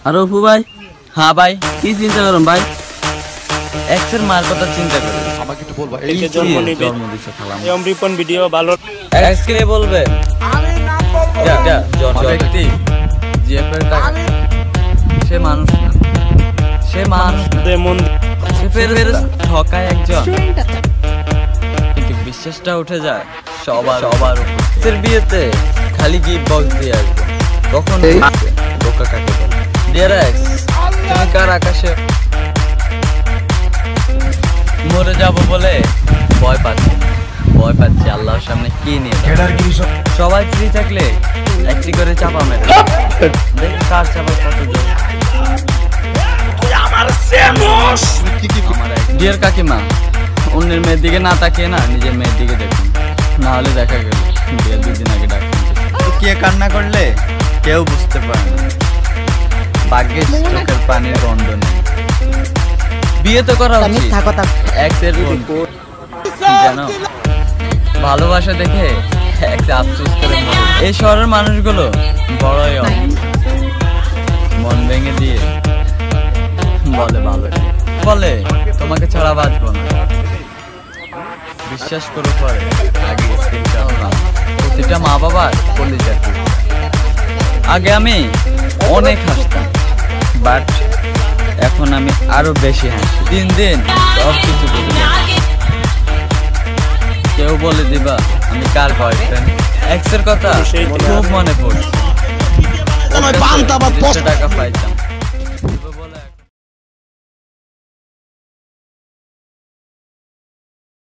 আর অপু ভাই? হ্যাঁ ভাই। কি চিন্তা করেন ভাই? এক্সের মার কথা চিন্তা করে আমাকে একটু বলবা। এই জন্ম দিছে খালাম এই রিপন ভিডিও ভালো এক্স কে বলবে আমি নাম বলবো এটা ব্যক্তি জিএফের টাকা সে মানুষ না, সে মানুষ মন সে ফের ঠকায় একজন, কিন্তু বিশ্বাসটা উঠে যায় সবার উপর। বিয়েতে খালি গিফট বক্স দিয়ে আসবে, তখন বোকা কাকে বলে? ডিয়ার এক্স, তুমি কার আকাশে মরে যাব বলে ভয় পাচ্ছি আল্লাহর সামনে কি নিয়ে? সবাই ফ্রি থাকলে একটি করে চাপা মেরে দেখ কার চাপা কত জোর। ডিয়ার কাকিমা, অন্যের মেয়ের দিকে না তাকিয়ে না নিজের মেয়ের দিকে দেখুন, না হলে দেখা গেল বিয়ের 2 দিন আগে ডাক্তার কে কান্না করলে কেউ বুঝতে পারে না, ভাগ্যের চোখের পানির গন্ধ নেই। বিয়ে তো করা উচিত এক্সের বোন, জানো ভালোবাসা দেখে এক্স আফসোস করে মরে। এই শহরের মানুষগুলো বড়ই মন ভেঙে দিয়ে বলে তোমাকে ছাড়া বাঁচবো না। বিশ্বাস করো পরে আগে প্রতিটা মা বাবার কলিজা। আগে আমি অনেক হাসতাম, বাট এখন আমি আরো বেশি হাসি। দিন সব কিছু বলে কেউ বলে দিবা আমি কার বয়ফ্রেন্ড। এক্সের কথা খুব মনে পড়ছে, টাকা পাইতাম